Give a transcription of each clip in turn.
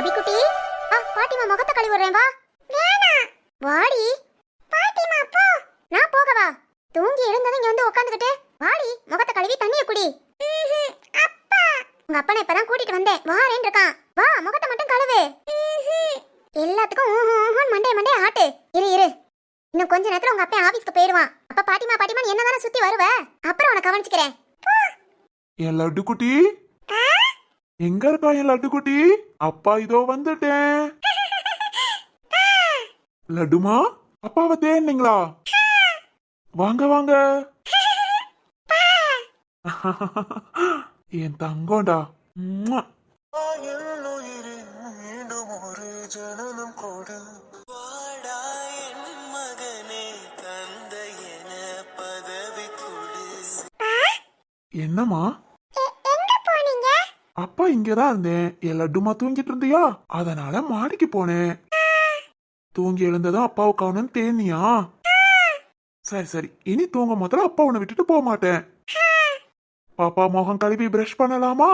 அபிக்குட்டி, பாட்டிமா முகத்தை கழுவி விடுறேன் வா. வேணாம் வாடி. பாட்டிமா போ. நான் போகவா? தூங்கி எழுந்ததும் இங்க வந்து உட்காந்துக்கிட்டு வாடி, முகத்தை கழுவி தண்ணிய குடி. அப்பா, உங்க அப்பனை இப்பதான் கூட்டிட்டு வந்தேன், வாரேன் இருக்கான். வா, முகத்தை மட்டும் கழுவு. எல்லாத்துக்கும் மண்டே ஆட்டு. இரு இன்னும் கொஞ்ச நேரத்துல உங்க அப்பா ஆபீஸ்க்கு போயிடுவான். அப்ப பாட்டிமா பாட்டிமா என்னதானே சுத்தி வருவ, அப்புறம் உன கவனிச்சுக்கிறேன். என் லட்டு குட்டி எங்க இருக்கா? என் லட்டு குட்டி, அப்பா இதோ வந்துட்டேன். லட்டுமா, அப்பாவை தேடினீங்களா? வாங்க வாங்க. என் தங்கம்டா. என்னம்மா? அப்பா இங்கதான் இருந்தேன். என் லட்டுமா தூங்கிட்டு இருந்தியா, அதனால மாடிக்கு போனேன். தூங்கி எழுந்ததும் அப்பாவை காணோன்னு தேனியா? சரி இனி தூங்க முதல்ல அப்பா உன்னை விட்டுட்டு போக மாட்டேன். பாப்பா முகம் கழுவி பிரஷ் பண்ணலாமா?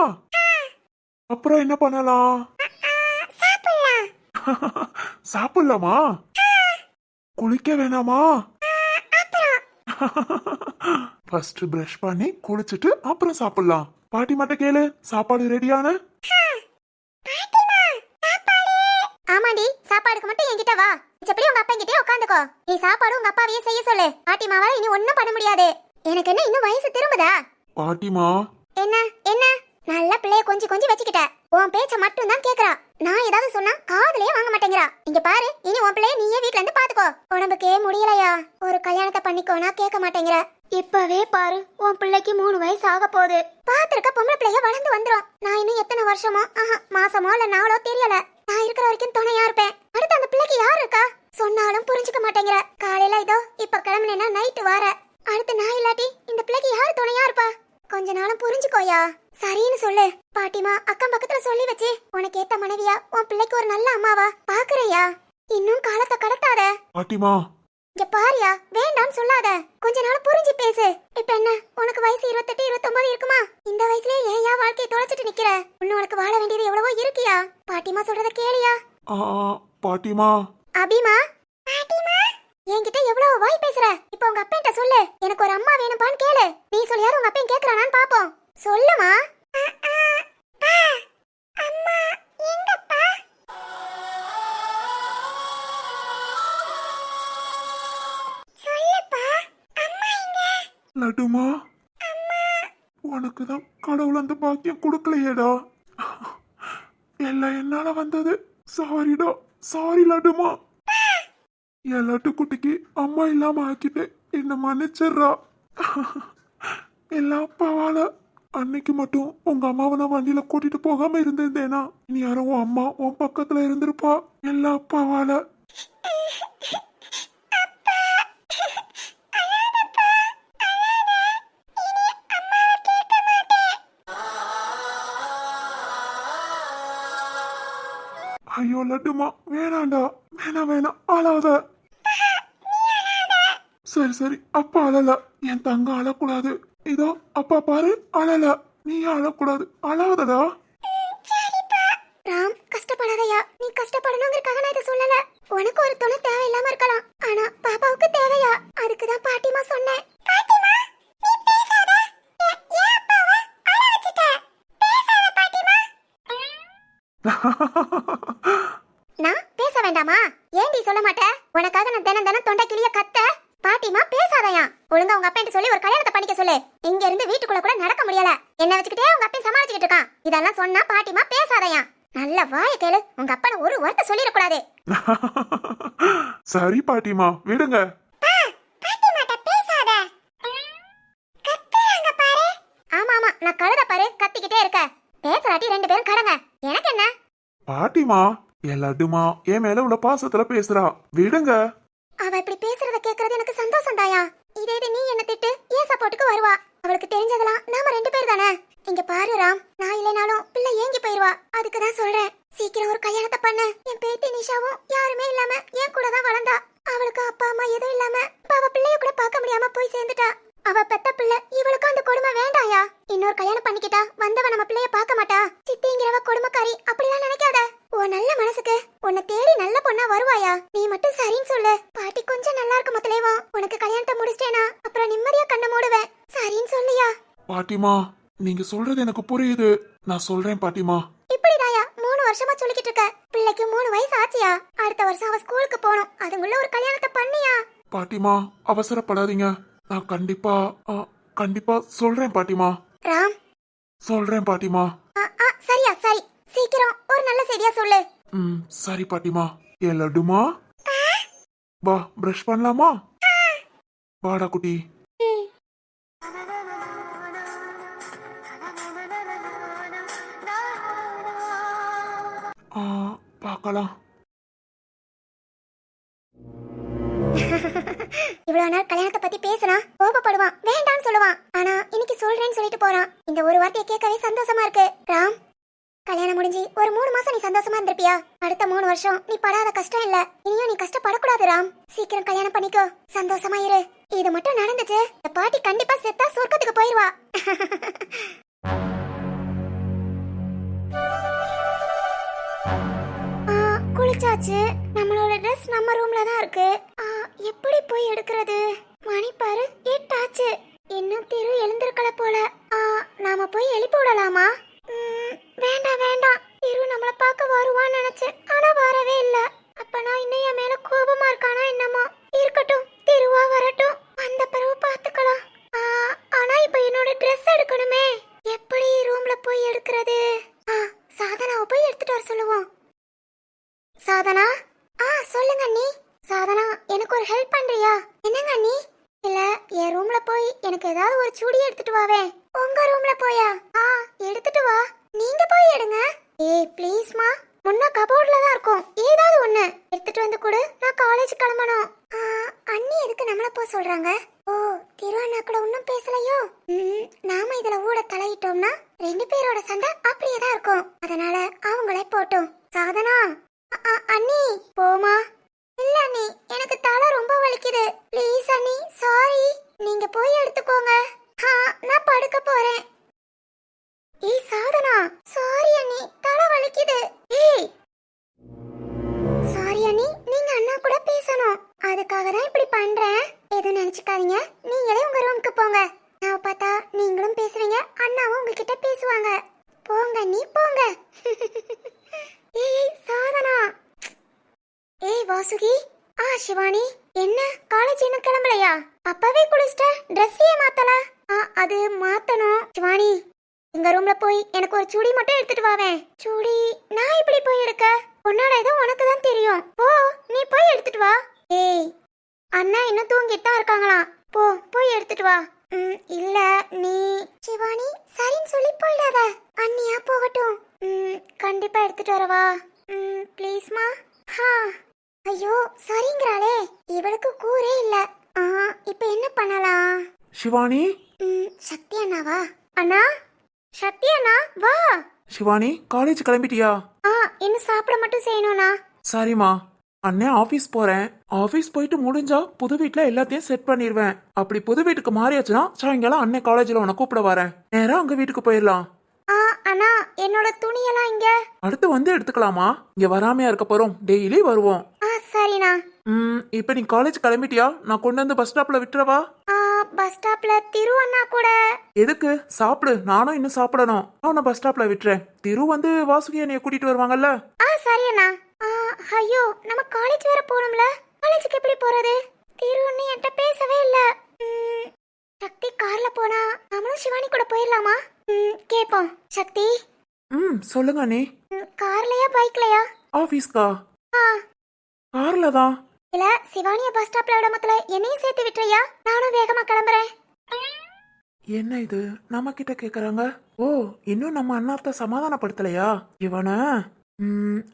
அப்புறம் என்ன பண்ணலாம்? சாப்பிடலாமா? குளிக்க வேணாமா? ஃபர்ஸ்ட் பிரஷ் பண்ணி குளிச்சுட்டு அப்புறம் சாப்பிடலாம். பாட்டி மட்டும் கேளு, சாப்பாடு ரெடியான? ஆமாடி, சாப்பாடுக்கு மட்டும் என்கிட்ட வா. எப்படி உங்க அப்பா கிட்டே உட்காந்துக்கோ. நீ சாப்பாடு உங்க அப்பாவையே செய்ய சொல்லு. பாட்டிமாவால இனி ஒண்ணும் பண்ண முடியாது. எனக்கு என்ன இன்னும் வயசு திரும்புதா? பாட்டிமா என்ன என்ன நல்ல பிள்ளைய கொஞ்சி வச்சுக்கிட்ட. உன் பேச்ச மட்டும் தான் கேக்குறா. நான் ஏதாவது சொன்னா காதுலயே வாங்க மாட்டேங்கிறா. இங்க பாரு, இனி உன் பிள்ளைய நீயே வீட்ல இருந்து பாத்துக்கோ. உடம்புக்கே முடியலையா, ஒரு கல்யாணத்தை பண்ணிக்கோனா கேட்க மாட்டேங்கிற. இப்பவே பாரு, உன் பிள்ளைக்கு 3 வயசு ஆக போகுது. பாத்துருக்க பொம்பளை பிள்ளைய வளர்ந்து வந்துரும். நான் இன்னும் எத்தனை வருஷமோ மாசமோ இல்ல நாளோ தெரியல. நான் இருக்கிற வரைக்கும் துணையா இருப்பேன். அடுத்து அந்த பிள்ளைக்கு யாரு இருக்கா? சொன்னாலும் புரிஞ்சுக்க மாட்டேங்கிற. காலையில இதோ இப்ப கிளம்புனேன்னா நைட்டு வார. அடுத்து நான் இல்லாட்டி இந்த பிள்ளைக்கு யாரு துணையா இருப்பா? கொஞ்ச நாளும் புரிஞ்சுக்கோயா. சரின்னு சொல்லு. பாட்டிமா அக்கம் பக்கத்துல சொல்லி வச்சு உனக்கு ஏத்த மனைவியா உன் பிள்ளைக்கு ஒரு நல்ல அம்மாவா பாக்குறையா? இன்னும் காலத்தை கடத்தாத. பாட்டிமா இங்க பாரியா, வேண்டாம்னு சொல்லாத. கொஞ்ச நாள் புரிஞ்சு பேசு. இப்ப என்ன, உனக்கு வயசு 28 29 இருக்குமா? இந்த வயசுலயே ஏன் வாழ்க்கையை தொலைச்சிட்டு நிக்கிற? இன்னும் உனக்கு வாழ வேண்டியது எவ்வளவோ இருக்கியா? பாட்டிமா சொல்றத கேளியா? பாட்டிமா. அபிமா, பாட்டிமா என்கிட்ட எவ்வளவு வாய் பேசுற. இப்ப உங்க அப்பா கிட்ட சொல்லு, எனக்கு ஒரு அம்மா வேணும்பான்னு கேளு. நீ சொல்லியாரு உங்க அப்பா கேக்குறானான்னு பாப்போம். சொல்லுமா. அம்மா எங்கப்பா? சொல்லுப்பா, அம்மா எங்க? லட்டுமா, உனக்கு தான் கடவுள் அந்த பாக்கியம் கொடுக்கலையேடா. எல்லாம் என்னால வந்தது. சாரிடா, சாரி லட்டுமா. என் லட்டு குட்டிக்கு அம்மா இல்லாம ஆக்கிட்டு என்ன மன்னிச்சிடுறா. எல்லாம் அப்பாவால. அன்னைக்கு மட்டும் உங்க அம்மாவை நான் வண்டியில கூட்டிட்டு போகாம இருந்திருந்தேனா இனி யாரும் உன் அம்மா உன் பக்கத்துல இருந்திருப்பா. எல்லாம் அப்பாவால. ஐயோ லட்டுமா, வேணாண்டா, வேணாம் அழாத. சரி அப்பா அழல. என் தங்க அழக்கூடாது. இதோ அப்பா பாரு, அழல. நீ அழக்கூடாது, அழாதடா. ராம், கஷ்டப்படாதயா. நீ கஷ்டப்படணுங்கிறதுக்காக நான் இதை சொல்லல. உனக்கு ஒரு துணை தேவையில்லாம இருக்கலாம், ஆனா பாப்பாவுக்கு தேவையா? அதுக்கு தான் பாட்டிமா சொன்னேன். பாட்டிமா, நீ பேசாத. ஏன் அப்பாவை அழ வச்சிட்ட? பேசாத பாட்டிமா. நான் பேச வேண்டாமா? ஏன்டி சொல்ல மாட்டே? உனக்காக நான் தினம் தொண்டை கிளிய கத்த. பாட்டிமா பேசாதயா. ஒழுங்கா உங்க அப்பா சொல்லி ஒரு கல்யாணத்தை பண்ணிக்க சொல்லு. இங்க இருந்து வீட்டுக்குள்ள கூட நடக்க முடியல. என்ன வச்சுக்கிட்டே உங்க அப்பா சமாளிச்சுக்கிட்டு இருக்கான். இதெல்லாம் சொன்னா பாட்டிமா பேசாதயா. நல்ல வாய கேளு. உங்க அப்பா ஒரு வார்த்தை சொல்லிட கூடாது. சரி பாட்டிமா, விடுங்க. ஆமா நான் கழுத பாரு, கத்திக்கிட்டே இருக்க. பேசலாட்டி 2 பேரும் கடங்க. எனக்கு என்ன? பாட்டிமா, என் லட்டுமா என் மேல உள்ள பாசத்துல பேசுறா, விடுங்க. அவ இப்படி பேசுறத கேக்குறது எனக்கு சந்தோஷம் தாயா. இதே நீ என்ன திட்டு ஏன் சப்போர்ட்டுக்கு வருவா? அவளுக்கு தெரிஞ்சதெல்லாம் நாம 2 பேர் தானே. இங்க பாரு ராம், நான் இல்லைனாலும் பிள்ளை ஏங்கி போயிருவா. அதுக்கு தான் சொல்றேன், சீக்கிரம் ஒரு கல்யாணத்தை பண்ணு. என் பேத்தி நிஷாவும் யாருமே இல்லாம என் கூட தான் வளர்ந்தா. அவளுக்கு அப்பா அம்மா எதுவும் இல்லாம அவ பிள்ளைய கூட பார்க்க முடியாம போய் சேர்ந்துட்டா. அவ பெத்த பிள்ளை, இவளுக்கு அந்த கொடுமை வேண்டாயா? இன்னொரு கல்யாணம் பண்ணிக்கிட்டா வந்தவ நம்ம பிள்ளைய பார்க்க மாட்டா. சித்திங்கிறவ கொடுமைக்காரி அப்படிலாம் நினைக்காத. உன் நல்ல மனசுக்கு உன்னை தேடி நல்ல பொண்ணா வருவாயா? நீ மட்டும் சரின்னு சொல்லு. பாட்டி கொஞ்சம் நல்லா இருக்க முதலேவும் உனக்கு கல்யாணத்தை முடிச்சிட்டேனா அப்புறம் நிம்மதியா கண்ணை மூடுவேன். சரின்னு சொல்லியா? பாட்டிமா, நீங்க சொல்றது எனக்கு புரியுது. நான் சொல்றேன் பாட்டிமா. இப்படிதாயா 3 வருஷமா சொல்லிக்கிட்டு இருக்க. பிள்ளைக்கு 3 வயசு ஆச்சியா? அடுத்த வருஷம் அவ ஸ்கூலுக்கு போகணும். அதுக்குள்ள ஒரு கல்யாணத்தை பண்ணியா? பாட்டிமா, அவசரப்படாதீங்க. நான் கண்டிப்பா சொல்றேன் பாட்டிமா. ராம், சொல்றேன் பாட்டிமா. சரியா? சரி, சீக்கிரம் ஒரு நல்ல செய்தியா சொல்லு. சரி பாட்டிமா. ஏ லட்டுமா, வா பிரஷ் பண்ணலாமா? வாடா குட்டி. பார்க்கலாம். இவ்வளவு நாள் கல்யாணத்தை பத்தி பேசினா கோபப்படுவான், வேண்டான்னு சொல்லுவான். ஆனா இன்னைக்கு சொல்றேன்னு சொல்லிட்டு போறான். இந்த ஒரு வார்த்தையை கேட்கவே சந்தோஷமா இருக்கு. ராம், கல்யாணம் முடிஞ்சு ஒரு 3 மாசம் நீ சந்தோஷமா இருந்திருப்பியா? அடுத்த 3 வருஷம் நீ படாத கஷ்டம் இல்ல. இனியும் நீ கஷ்டப்படக்கூடாது ராம். சீக்கிரம் கல்யாணம் பண்ணிக்கோ, சந்தோஷமா இரு. இது மட்டும் நடந்துச்சு, இந்த பாட்டி கண்டிப்பா செத்தா சொர்க்கத்துக்கு போயிருவா. குளிச்சாச்சு. நம்மளோட ட்ரெஸ் நம்ம ரூம்ல தான் இருக்கு. எப்படி போய் எடுக்கிறது? மணி பாரு 8 ஆச்சு. இன்னும் திரு எழுந்திருக்கல போல. நாம போய் எழுப்பி விடலாமா? வேண்டாம் வேண்டாம். திரு நம்மள பார்க்க வருவான்னு நினைச்சேன், ஆனா வரவே இல்ல. அப்ப நான் இன்னும் என் மேல கோபமா இருக்கானா என்னமோ? இருக்கட்டும், திருவா வரட்டும், வந்த பிறகு பாத்துக்கலாம். ஆனா இப்ப என்னோட ட்ரெஸ் எடுக்கணுமே. எப்படி ரூம்ல போய் எடுக்கிறது? சாதனாவை போய் எடுத்துட்டு வர சொல்லுவோம். சாதனா, சொல்லுங்க அண்ணி. சாதனா, எனக்கு ஒரு ஹெல்ப் பண்றியா? என்னங்க அண்ணி? இல்ல, என் ரூம்ல போய் எனக்கு ஏதாவது ஒரு சுடி எடுத்துட்டு வாவே. உங்க ரூம்ல போயா? எடுத்துட்டு வா. நீங்க போய் எடுங்க. ஏய் ப்ளீஸ்மா, முன்ன கபோர்ட்ல தான் இருக்கும். ஏதாவது ஒண்ணு எடுத்துட்டு வந்து கொடு, நான் காலேஜ் கிளம்பணும். அண்ணி எதுக்கு நம்மள போக சொல்றாங்க? ஓ, திருவண்ணா கூட ஒன்னும் பேசலையோ? நாம இதுல ஊட தலையிட்டோம்னா 2 பேரோட சண்டை அப்படியே தான் இருக்கும். அதனால அவங்களே போட்டோம். சாதனா, அண்ணி போமா. இல்ல அண்ணி, எனக்கு தலை ரொம்ப வலிக்குது. ப்ளீஸ் அண்ணி, சாரி. நீங்க போய் எடுத்துக்கோங்க. நான் படுக்க போறேன். ஏய் சாதனா, சாரி அண்ணி, தலை வலிக்குது. ஏய் சாரி அண்ணி, நீங்க அண்ணா கூட பேசணும். அதுக்காக தான் இப்படி பண்றேன். எதுவும் நினைச்சுக்காதீங்க. நீங்களே உங்க ரூமுக்கு போங்க. நான் பார்த்தா நீங்களும் பேசுவீங்க, அண்ணாவும் உங்ககிட்ட பேசுவாங்க. போங்க அண்ணி, போங்க. ஏய் சாதனா. ஏய் வாசுகி. சிவானி, என்ன காலேஜ் இன்னும் கிளம்பலையா? அப்பவே குளிச்சிட்ட, ட்ரெஸ்ஸே மாத்தல. அது மாத்தணும். சிவானி, எங்க ரூம்ல போய் எனக்கு ஒரு சுடி மட்டும் எடுத்துட்டு வாவே. சுடி நான் இப்படி போய் எடுக்க? உன்னோட இது உனக்கு தான் தெரியும். போ, நீ போய் எடுத்துட்டு வா. ஏய், அண்ணா இன்னும் தூங்கிட்டு தான் இருக்காங்களாம். போய் எடுத்துட்டு வா. இல்ல நீ. சிவானி, சரின்னு சொல்லி போயிடாத. அண்ணியா போகட்டும். கண்டிப்பா எடுத்துட்டு வரவா? ப்ளீஸ்மா. ஐயோ, சரிங்கறாளே. இவளுக்கு கூரே இல்ல. இப்ப என்ன பண்ணலாம்? சிவானி. சக்தி அண்ணாவா? அண்ணா, சக்தி அண்ணா வா. சிவானி, காலேஜ் கிளம்பிட்டியா? இன்னும் சாப்பிட மட்டும் செய்யணும்னா. சரிம்மா. அண்ணன் ஆபீஸ் போறேன். ஆபீஸ் போயிட்டு முடிஞ்சா புது வீட்ல எல்லாத்தையும் செட் பண்ணிடுவேன். அப்படி புது வீட்டுக்கு மாறியாச்சுன்னா சாயங்காலம் அண்ணன் காலேஜ்ல உன்னை கூப்பிட வரேன். நேரா அங்க வீட்டுக்கு போயிடலாம். அண்ணா, என்னோட துணியெல்லாம் இங்க. அடுத்து வந்து எடுத்துக்கலாமா? இங்க வராமையா இருக்க போறோம், டெய்லி வருவோம். சரிண்ணா. இப்ப நீ காலேஜ் கிளம்பிட்டியா? நான் கொண்டு வந்து பஸ் ஸ்டாப்ல விட்டுறவா? பஸ் ஸ்டாப்ல திரு அண்ணா கூட. எதுக்கு? சாப்பிடு, நானும் இன்னும் சாப்பிடணும். அவனை பஸ் ஸ்டாப்ல விட்டுறேன். திரு வந்து வாசுகி என்னைய கூட்டிட்டு வருவாங்கல்ல. சரி அண்ணா. ஐயோ, நம்ம காலேஜ் வேற போகணும்ல. காலேஜுக்கு எப்படி போறது? திரு அண்ணி என்கிட்ட பேசவே இல்ல. சக்தி கார்ல போனா நம்மளும் சிவானி கூட போயிடலாமா? கேப்போம். சக்தி. சொல்லுங்க அண்ணி. கார்லயா பைக்லயா? ஆபீஸ்கா? கார்ல தான். இல்ல, சிவானிய பஸ் ஸ்டாப்ல விட மொத்தல என்னையும் சேர்த்து விட்டுறியா? நானும் வேகமா கிளம்புறேன். என்ன இது நம்ம கிட்ட கேக்குறாங்க? ஓ, இன்னும் நம்ம அண்ணாத்த சமாதானப்படுத்தலையா? இவன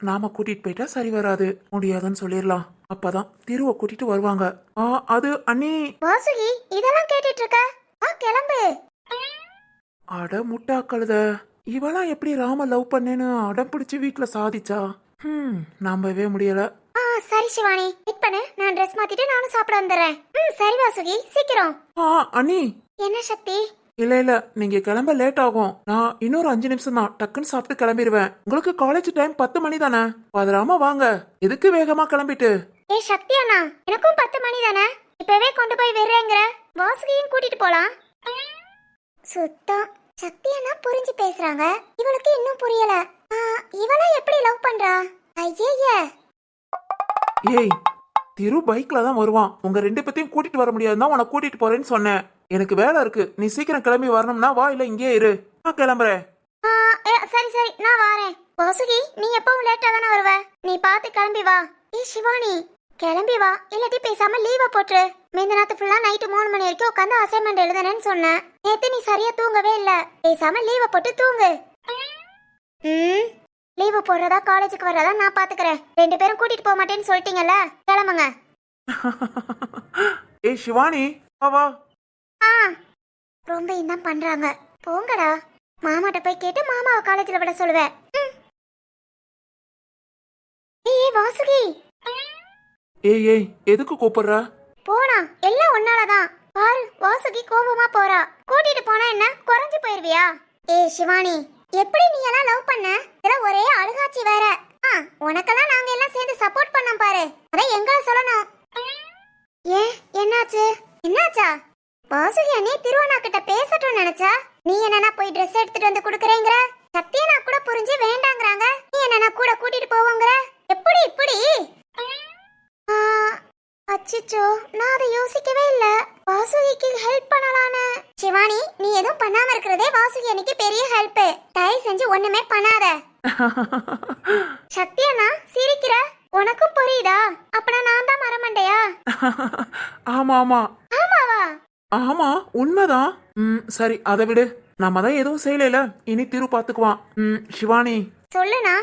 நாம கூட்டிட்டு போயிட்டா சரி வராது, முடியாதுன்னு சொல்லிடலாம். அப்பதான் திருவ கூட்டிட்டு வருவாங்க. அது அண்ணி. வாசுகி, இதெல்லாம் கேட்டுட்டு இருக்க? கிளம்பு. அட முட்டாக்கழுத, இவெல்லாம் எப்படி ராம லவ் பண்ணேன்னு அடம் பிடிச்சு வீட்டுல சாதிச்சா? நம்பவே முடியல. சரி சிவானி, வெயிட் பண்ணு. நான் ட்ரெஸ் மாத்திட்டு நானும் சாப்பிட வந்துடுறேன். சரி வாசுகி, சீக்கிரம். அண்ணி. என்ன சக்தி? இல்ல இல்ல, நீங்க கிளம்ப லேட் ஆகும். நான் இன்னொரு 5 நிமிஷம் தான் டக்குன்னு சாப்பிட்டு கிளம்பிடுவேன். உங்களுக்கு காலேஜ் டைம் 10 மணி தானே? பதறாம வாங்க. எதுக்கு வேகமா கிளம்பிட்டு? ஏ சக்தி அண்ணா, எனக்கும் 10 மணி தானே, இப்பவே கொண்டு போய் விடுறேங்கிற. வாசுகியும் கூட்டிட்டு போலாம். சுத்தம். சக்தி அண்ணா புரிஞ்சு பேசுறாங்க, இவளுக்கு இன்னும் புரியல. இவளா எப்படி லவ் பண்றா? ஐயே. ஏய், திரு பைக்ல தான் வருவான். உங்க 2 பேத்தையும் கூட்டிட்டு வர முடியாதுன்னா உன்னை கூட்டிட்டு போறேன்னு சொன்னேன். எனக்கு வேலை இருக்கு. நீ சீக்கிரம் கிளம்பி வரணும்னா வா, இல்ல இங்கே இரு. நான் கிளம்புறேன். சரி சரி, நான் வரேன். வாசுகி, நீ எப்பவும் லேட்டா தானே வருவ, நீ பார்த்து கிளம்பி வா. ஏ சிவானி, கிளம்பி வா, இல்லாட்டி பேசாம லீவ போட்டுரு. மீந்த நாத்து ஃபுல்லா நைட்டு 3 மணி வரைக்கும் உட்காந்து அசைன்மெண்ட் எழுதுனேன்னு சொன்னேன். நேத்து நீ சரியா தூங்கவே இல்ல. பேசாம லீவ போட்டு தூங்கு. லீவு போடுறதா காலேஜுக்கு வர்றதா நான் பாத்துக்கிறேன். 2 பேரும் கூட்டிட்டு போக மாட்டேன்னு சொல்லிட்டீங்கல்ல, கிளம்புங்க. ஏய் சிவானி, வா வா. ரொம்ப இதான் பண்றாங்க. போங்கடா. மாமாட்ட போய் கேட்டு மாமாவை காலேஜ்ல விட சொல்லுவேன். ஏய் வாசுகி. ஏய் எதுக்கு கூப்பிடுற? போனா எல்லாம் ஒன்னாலதான். பாரு, வாசுகி கோபமா போறா. கூட்டிட்டு போனா என்ன குறைஞ்சு போயிருவியா? ஏய் சிவானி, எப்படி நீ எல்லாம் லவ் பண்ண? இதுல ஒரே அழுகாச்சி வேற. உனக்கெல்லாம் நாங்க எல்லாம் சேர்ந்து சப்போர்ட் பண்ணோம் பாரு, அத எங்கள சொல்லணும். ஏன், என்னாச்சு? என்னாச்சா? வாசுகி அண்ணே திருவண்ணா கிட்ட பேசட்டும் நினைச்சா, நீ என்னன்னா போய் ட்ரெஸ் எடுத்துட்டு வந்து குடுக்கறேங்கற. சத்தியனா கூட புரிஞ்சு வேண்டாங்கறாங்க, நீ என்னன்னா கூட கூட்டிட்டு போவங்கற. எப்படி இப்படி? அச்சிச்சோ, நான் அதை யோசிக்கவே இல்ல. வாசுகிக்கு ஹெல்ப் பண்ணலான்னு. சிவானி, நீ எதுவும் பண்ணாம இருக்கிறதே வாசுகி அன்னைக்கு பெரிய ஹெல்ப். தயவு செஞ்சு ஒண்ணுமே பண்ணாத. சத்தியனா சிரிக்கிற, உனக்கும் புரியுதா? அப்பனா நான் தான் மரமண்டையா? ஆமா ஆமா. ஆமாவா? ஆமா, உண்மைதான். சரி, அதை விடு. நம்ம தான் எதுவும் செய்யல. இனி திரு பாத்துக்குவான். சிவானி, சொல்லுண்ணா.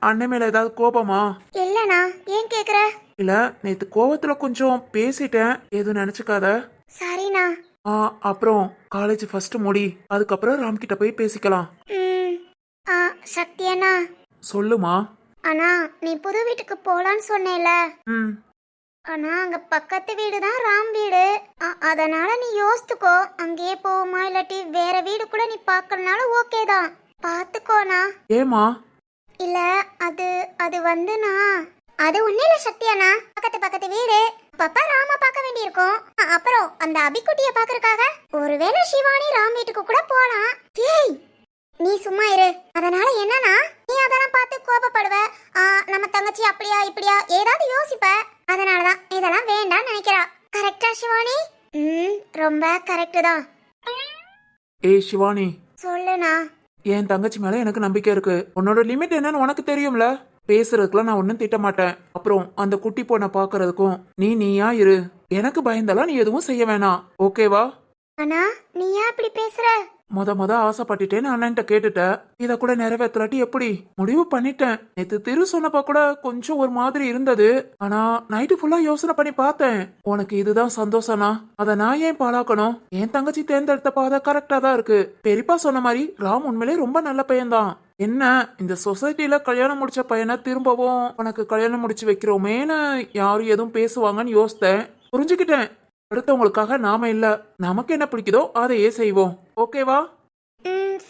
அண்ணன் மேல ஏதாவது கோபமா? இல்லண்ணா. ஏன் கேக்குற? இல்ல, நேத்து கோவத்துல கொஞ்சம் பேசிட்டேன், எதுவும் நினைச்சுக்காத. சரிண்ணா. அப்புறம் காலேஜ் ஃபர்ஸ்ட் முடி, அதுக்கப்புறம் ராம் கிட்ட போய் பேசிக்கலாம். சக்தியண்ணா. சொல்லுமா. அண்ணா, நீ புது வீட்டுக்கு போலான்னு சொன்னேல. ஆனா அங்க பக்கத்து வீடு தான் ராம் வீடு. அதனால நீ யோசித்துக்கோ, அங்கேயே போவோமா இல்லாட்டி வேற வீடு கூட நீ பாக்கறனால ஓகே தான். பாத்துக்கோண்ணா. ஏமா? இல்ல, அது வந்துண்ணா, அது ஒண்ணு இல்ல சக்தியாண்ணா. பக்கத்து வீடு, அப்பப்ப ராம பார்க்க வேண்டியிருக்கும். அப்புறம் அந்த அபிக்குட்டிய பாக்குறதுக்காக ஒருவேளை சிவானி ராம் வீட்டுக்கு கூட போலாம். ஏய், நீ சும்மா இரு. அதனால என்னன்னா, நீ அதெல்லாம் பார்த்து கோபப்படுவ. நம்ம தங்கச்சி அப்படியா இப்படியா ஏதாவது யோசிப்ப. அதனாலதான் இதெல்லாம் வேண்டாம் நினைக்கிறா. கரெக்டா சிவானி? ரொம்ப கரெக்ட் தான். ஏய் சிவானி, சொல்லுண்ணா. என் தங்கச்சி மேல எனக்கு நம்பிக்கை இருக்கு. உன்னோட லிமிட் என்னன்னு உனக்கு தெரியும்ல. பேசுறதுக்குலாம் நான் ஒன்னும் திட்ட மாட்டேன். அப்புறம் அந்த குட்டி பொண்ணை பாக்குறதுக்கும் நீயா இரு. எனக்கு பயந்தெல்லாம் நீ எதுவும் செய்ய வேணாம், ஓகேவா? அண்ணா, நீ ஏன் இப்படி பேசுற? முத ஆசைப்பட்டுட்டேன்னு அண்ணன்ட்ட கேட்டுட்ட. இத கூட நிறைவேற்றலாட்டி எப்படி? முடிவு பண்ணிட்டேன். நேத்து திரு சொன்னப்ப கூட கொஞ்சம் ஒரு மாதிரி இருந்தது. ஆனா நைட்டு ஃபுல்லா யோசனை பண்ணி பார்த்தேன். உனக்கு இதுதான் சந்தோஷம்னா அத நான் ஏன் பாழாக்கணும்? என் தங்கச்சி தேர்ந்தெடுத்த பாதை கரெக்டா தான் இருக்கு. பெரியப்பா சொன்ன மாதிரி ராம் உண்மையிலே ரொம்ப நல்ல பையன்தான். என்ன, இந்த சொசைட்டில கல்யாணம் முடிச்ச பையனை திரும்பவும் உனக்கு கல்யாணம் முடிச்சு வைக்கிறோமேன்னு யாரும் எதுவும் பேசுவாங்கன்னு யோசித்தேன். புரிஞ்சுக்கிட்டேன். அடுத்தவங்களுக்காக நாம இல்ல, நமக்கு என்ன பிடிக்குதோ அதையே செய்வோம், ஓகேவா?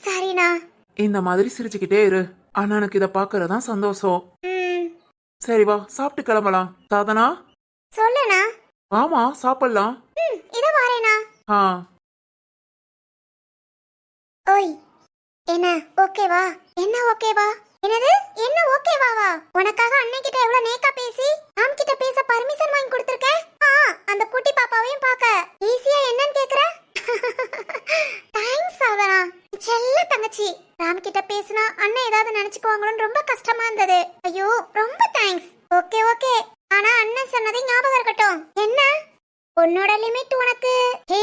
சரிண்ணா. இந்த மாதிரி சிரிச்சுக்கிட்டே இரு. அண்ணனுக்கு இத பாக்குறதான் சந்தோஷம். சரி வா, சாப்பிட்டு கிளம்பலாம். சாதனா, சொல்லுண்ணா. ஆமா, சாப்பிடலாம். இத வரேனா? ஓய், என்ன ஓகேவா? என்ன ஓகேவா? என்னது என்ன ஓகேவாவா? உனக்காக அண்ணன் கிட்ட எவ்வளவு நேக்கா பேசி ராம் கிட்ட பேச பர்மிஷன் வாங்கி கொடுத்திருக்கேன். அந்த குட்டி பாப்பாவையும் பார்க்க ஈஸியா என்னன்னு கேக்குற? தேங்க்ஸ் சாதனா, செல்ல தங்கச்சி. ராம் கிட்ட பேசினா அண்ணன் ஏதாவது நினைச்சுக்குவாங்களோன்னு ரொம்ப கஷ்டமா இருந்தது. ஐயோ ரொம்ப தேங்க்ஸ். ஓகே ஓகே, ஆனா அண்ணன் சொன்னதை ஞாபகம் இருக்கட்டும். என்ன? உன்னோட லிமிட் உனக்கு. ஹே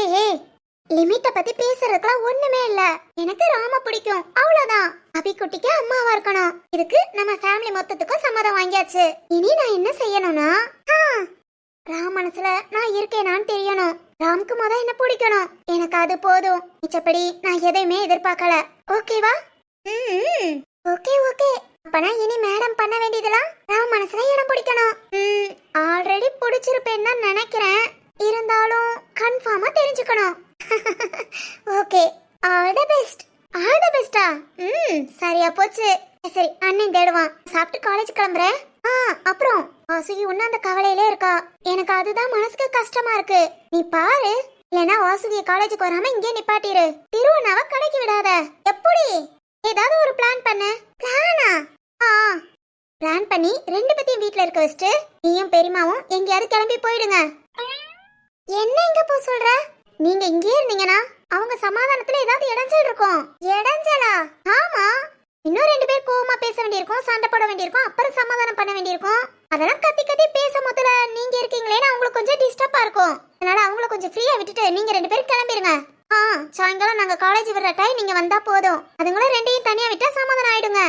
லிமிட்ட பத்தி பேசுறதுக்குலாம் ஒண்ணுமே இல்ல. எனக்கு ராம பிடிக்கும், அவ்வளவுதான். அபிக்குட்டிக்கு அம்மாவா இருக்கணும். இதுக்கு நம்ம ஃபேமிலி மொத்தத்துக்கும் சம்மதம் வாங்கியாச்சு. இனி நான் என்ன செய்யணும்னா, ராம் மனசுல நான் இருக்கேனான்னு தெரியணும். ராம்க்கு முத என்ன பிடிக்கணும், எனக்கு அது போதும். மிச்சப்படி நான் எதையுமே எதிர்பார்க்கல, ஓகேவா? Okay okay. அப்பனா இனி மேடம் பண்ண வேண்டியதெல்லாம் ராம் மனசுல இடம் பிடிக்கணும். ஆல்ரெடி பிடிச்சிருப்பேன்னு தான் நினைக்கிறேன். இருந்தாலும் கன்ஃபார்மா தெரிஞ்சுக்கணும். Okay, all the best. All the பெஸ்டா? சரியா போச்சு. சரி, அண்ணன் தேடுவான். சாப்பிட்டு காலேஜ் கிளம்புறேன். அப்புறம் வாசுகி உன்ன அந்த கவலையிலே இருக்கா. எனக்கு அதுதான் மனசுக்கு கஷ்டமா இருக்கு. நீ பாரு, இல்லனா வாசுகி காலேஜுக்கு வராம இங்கே நிப்பாட்டிரு. திருவண்ணாவை கடைக்கு விடாத. எப்படி? ஏதாவது ஒரு பிளான் பண்ணு. பிளானா? பிளான் பண்ணி ரெண்டு பேத்தையும் வீட்ல இருக்க வச்சுட்டு நீயும் பெரியமாவும் எங்கேயாவது கிளம்பி போயிடுங்க. என்ன இங்க போ சொல்ற? நீங்க இங்கே இருந்தீங்கன்னா அவங்க சமாதானத்துல ஏதாவது இடைஞ்சல் இருக்கும். இடைஞ்சலா? ஆமா, இன்னும் ரெண்டு பேர் கோவமா பேச வேண்டியிருக்கும், சண்டை போட வேண்டியிருக்கும், அப்புறம் சமாதானம் பண்ண வேண்டியிருக்கும். அதெல்லாம் கத்தி கத்தி பேச முதல்ல நீங்க இருக்கீங்களேன்னு அவங்களுக்கு கொஞ்சம் டிஸ்டர்பா இருக்கும். அதனால அவங்கள கொஞ்சம் ஃப்ரீயா விட்டுட்டு நீங்க ரெண்டு பேரும் கிளம்பிருங்க. சாயங்காலம் நாங்க காலேஜ் விடுற டைம் நீங்க வந்தா போதும். அதுங்களும் ரெண்டையும் தனியா விட்டா சமாதானம் ஆயிடுங்க.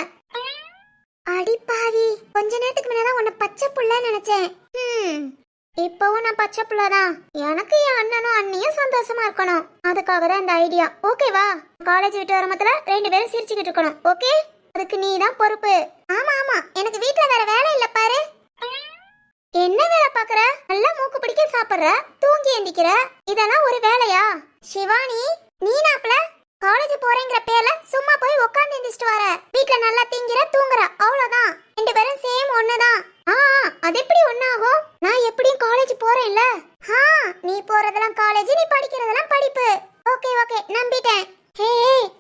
அடிப்பாவி, கொஞ்ச நேரத்துக்கு முன்னாதான் உன்னை பச்சை புள்ள நினைச்சேன். இப்பவும் நான் பச்சை புள்ளதான். எனக்கு என் அண்ணனும் அண்ணியும் சந்தோஷமா இருக்கணும். அதுக்காக தான் இந்த ஐடியா. ஓகேவா? காலேஜ் விட்டு வர மொத்தல ரெண்டு பேரும் சிரிச்சுக்கிட்டு இருக்கணும். ஓகே? அதுக்கு நீ தான் பொறுப்பு. ஆமா ஆமா, எனக்கு வீட்ல வேற வேலை இல்ல பாரு. என்ன வேலை பாக்குற? நல்லா மூக்கு பிடிக்க சாப்பிடுற, தூங்கி எந்திக்கிற, இதெல்லாம் ஒரு வேலையா? சிவானி, நீ நாப்ல காலேஜ் போறேங்கிற பேர்ல சும்மா போய் உட்கார்ந்து எந்திரிச்சிட்டு வர. வீட்ல நல்லா திங்கிற, தூங்குற, அவ்வளவுதான். ரெண்டு பேரும் சேம் ஒண்ணுதான். அது எப்படி ஒண்ணாகும்? நான் எப்படியும் காலேஜ் போறேன்ல. நீ போறதெல்லாம் காலேஜ், நீ படிக்கிறதெல்லாம் படிப்பு. ஓகே ஓகே, நம்பிட்டேன். ஹே,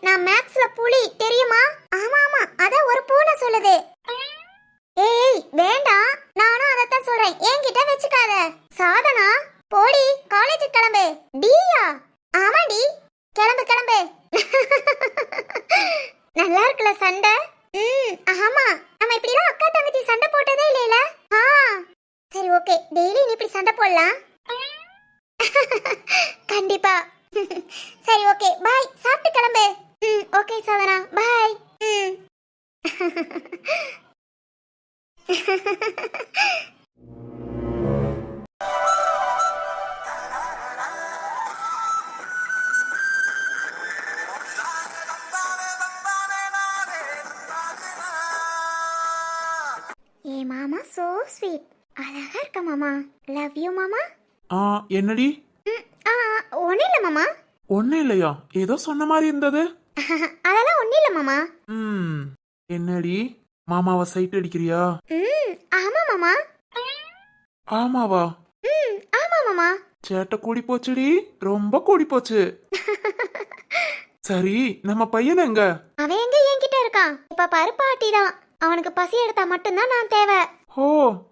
நான் மேக்ஸ்ல புலி தெரியுமா? ஆமா ஆமா, அத ஒரு பூனை சொல்லுது. ஏய் வேண்டாம், நானும் அதத்தான் சொல்றேன். என்கிட்ட வச்சுக்காத. சாதனா, போடி, காலேஜ் கிளம்பு. டியா? ஆமாடி, கிளம்பு கிளம்பு. நல்லா இருக்குல சண்டை? ஆமா, நம்ம இப்படிலாம் அக்கா தங்கச்சி சண்டை போட்டதே இல்லைல. சரி ஓகே, டெய்லி நீ இப்படி சண்டை போடலாம். கண்டிப்பா. சரி ஓகே, பாய். சாப்பிட்டு கிளம்பு. ஓகே சாதனா, பாய். ஏ மாமா, சோ ஸ்வீட். அழகா இருக்க மாமா. லவ் யூ மாமா. என்னடி? ஒன்னும் இல்ல மாமா. ஒன்னும் இல்லையா? ஏதோ சொன்ன மாதிரி இருந்தது. அதெல்லாம் ஒன்னும் இல்ல மாமா. என்னடி, மாமாவை சைட் அடிக்கிறியா? ஆமா மாமா. ஆமாவா? ஆமா மாமா. சேட்டை கூடி போச்சுடி, ரொம்ப கூடி போச்சு. சரி, நம்ம பையன் எங்க? அவன் எங்க என்கிட்ட இருக்கான். இப்ப பாரு, பாட்டி தான். அவனுக்கு பசி எடுத்தா மட்டும்தான் நான் தேவை. ஓ,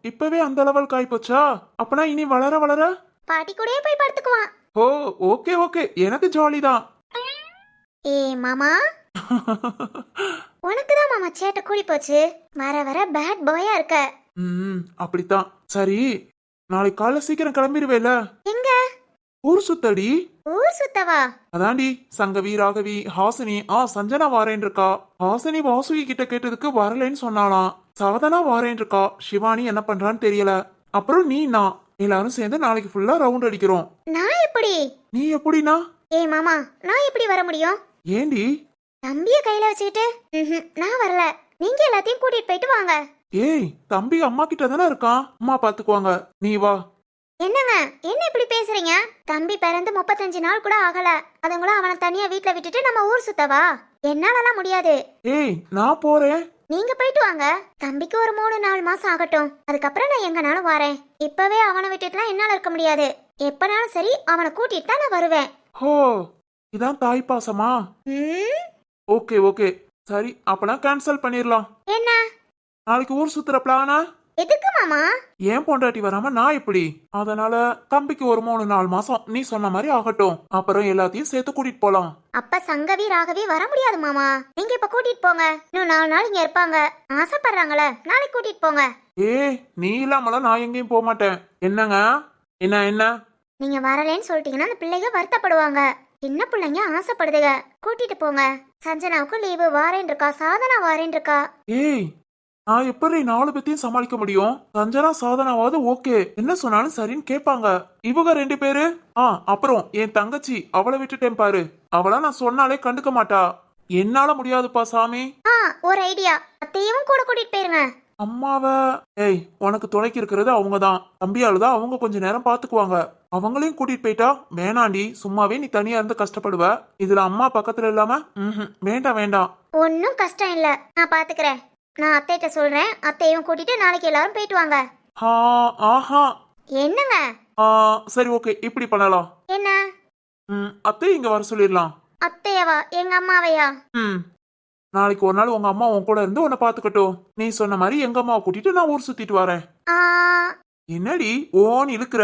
இப்பவே அந்த லெவல் காய் போச்சா? அப்பனா இனி வளர வளர பாட்டி கூடயே போய் படுத்துக்குவான். ஓ, ஓகே ஓகே, எனக்கு ஜாலி தான். ஏ மாமா, உனக்குதான் மாமா சேட்டை கூடி போச்சு. வர வர பேட் பாயா இருக்க. அப்படித்தான். சரி, நாளைக்கு காலைல சீக்கிரம் கிளம்பிடுவேல? எங்க? ஊர் சுத்தடி. ஊர் சுத்தவா? அதாண்டி, சங்கவி, ராகவி, ஹாசினி, சஞ்சனா வாரேன் இருக்கா. ஹாசினி வாசுகி கிட்ட கேட்டதுக்கு வரலன்னு சொன்னாலாம். சாதனா வாரேன் இருக்கா. சிவானி என்ன பண்றான்னு தெரியல. அப்புறம் நான் எல்லாரும் சேர்ந்து நாளைக்கு ஃபுல்லா ரவுண்ட் அடிக்கிறோம். நான் எப்படி? நீ எப்படினா? ஏ மாமா, நான் எப்படி வர முடியும்? ஏண்டி? தம்பிய கையில வச்சுக்கிட்டு நான் வரல. நீங்க எல்லாத்தையும் கூட்டிட்டு போயிட்டு வாங்க. ஏய், தம்பி அம்மா கிட்ட தானே இருக்கான், அம்மா பாத்துக்குவாங்க. நீ வா. என்னங்க, என்ன இப்படி பேசுறீங்க? தம்பி பிறந்து 35 நாள் கூட ஆகல. அதுங்கள அவனை தனியா வீட்ல விட்டுட்டு நம்ம ஊர் சுத்தவா? என்னாலலாம் முடியாது. ஏய், நான் போறேன். நீங்க போயிட்டு வாங்க. தம்பிக்கு ஒரு 3-4 மாசம் ஆகட்டும். அதுக்கப்புறம் நான் எங்கனாலும் வரேன். இப்பவே அவனை விட்டுட்டுலாம் என்னால இருக்க முடியாது. எப்பனாலும் சரி, அவனை கூட்டிட்டு தான் நான் வருவேன். ஹோ, இதான் தாய் பாசமா? ஓகே ஓகே, சரி, அப்பனா கேன்சல் பண்ணிரலாம். என்ன? நாளைக்கு ஊர் சுத்துற பிளானா? எதுக்கு மாமா? ஏன் பொண்டாட்டி வராம நான் எப்படி? அதனால தம்பிக்கு ஒரு 3-4 மாசம் நீ சொன்ன மாதிரி ஆகட்டும். அப்புறம் எல்லாத்தையும் சேர்த்து கூட்டிட்டு போலாம். அப்ப சங்கவி, ராகவி வர முடியாது மாமா. நீங்க இப்ப கூட்டிட்டு போங்க. இன்னும் 4 நாள் இங்க இருப்பாங்க. ஆசைப்படுறாங்கள, நாளைக்கு கூட்டிட்டு போங்க. நீ இல்லாமலாம் நான் எங்கேயும் போக மாட்டேன். என்னங்க? என்ன என்ன? நீங்க வரலன்னு சொல்லிட்டீங்கன்னா அந்த பிள்ளைங்க வருத்தப்படுவாங்க. சின்ன பிள்ளைங்க ஆசைப்படுதுங்க. கூட்டிட்டு போங்க. சஞ்சனாவுக்கு லீவு. வாரேன் இருக்கா. சாதனா வாரேன் இருக்கா. நான் எப்படி 4 பேத்தையும் சமாளிக்க முடியும்? சஞ்சனா சாதனாவது ஓகே, என்ன சொன்னாலும் சரின்னு கேட்பாங்க. இவங்க 2 பேரு. அப்புறம் என் தங்கச்சி, அவளை விட்டுட்டேன் பாரு. அவளா நான் சொன்னாலே கண்டுக்க மாட்டா. என்னால முடியாதுப்பா சாமி. ஒரு ஐடியா, அத்தையும் கூட கூட்டிட்டு போயிருங்க. அம்மாவ உனக்கு துணைக்கு இருக்கிறது அவங்கதான். தம்பியால தான் அவங்க கொஞ்ச நேரம் பாத்துக்குவாங்க. அவங்களையும் கூட்டிட்டு போயிட்டா வேணாண்டி, சும்மாவே நீ தனியா இருந்து கஷ்டப்படுவ. இதுல அம்மா பக்கத்துல இல்லாம வேண்டாம் வேண்டாம். ஒன்னும் கஷ்டம் இல்ல, நான் பாத்துக்கிறேன். நான் அத்தைகிட்ட சொல்றேன், அத்தையும் கூட்டிட்டு நாளைக்கு எல்லாரும் போயிட்டு வாங்க. ஆஹா. என்னங்க? சரி ஓகே, இப்படி பண்ணலாம். என்ன? அத்தை இங்க வர சொல்லிடலாம். அத்தையவா? எங்க அம்மாவையா? நாளைக்கு ஒரு நாள் உங்க அம்மா உன் கூட இருந்து உன்னை பாத்துக்கட்டும். நீ சொன்ன மாதிரி எங்க அம்மாவை கூட்டிட்டு நான் ஊர் சுத்திட்டு வரேன். என்னடி ஓன்னு இழுக்கிற?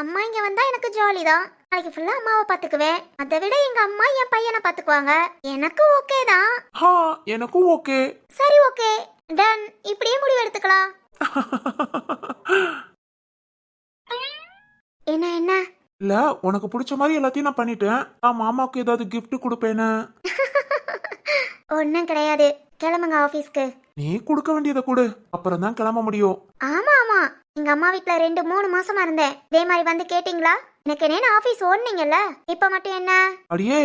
அம்மா இங்க வந்தா எனக்கு ஜாலி தான். நாளைக்கு ஃபுல்லா அம்மாவை பாத்துக்குவேன். அதை விட எங்க அம்மா என் பையனை பாத்துக்குவாங்க. எனக்கு ஓகே தான். எனக்கும் ஓகே. சரி ஓகே டன். இப்படியே முடிவு எடுத்துக்கலாம். என்ன என்ன? இல்ல, உனக்கு பிடிச்ச மாதிரி எல்லாத்தையும் நான் பண்ணிட்டேன். நான் மாமாவுக்கு ஏதாவது கிஃப்ட் கொடுப்பேன்னு. ஒன்னும் கிடையாது, கிளம்புங்க ஆபீஸ்க்கு. நீ கொடுக்க வேண்டியதை கொடு, அப்புறம் தான் கிளம்ப முடியும். ஆமா ஆமா, எங்க அம்மா வீட்ல 2-3 மாசமா இருந்தேன். இதே மாதிரி வந்து கேட்டீங்களா? எனக்கு என்ன ஆபீஸ் ஓடுனீங்கல்ல, இப்ப மட்டும் என்ன? அடியே,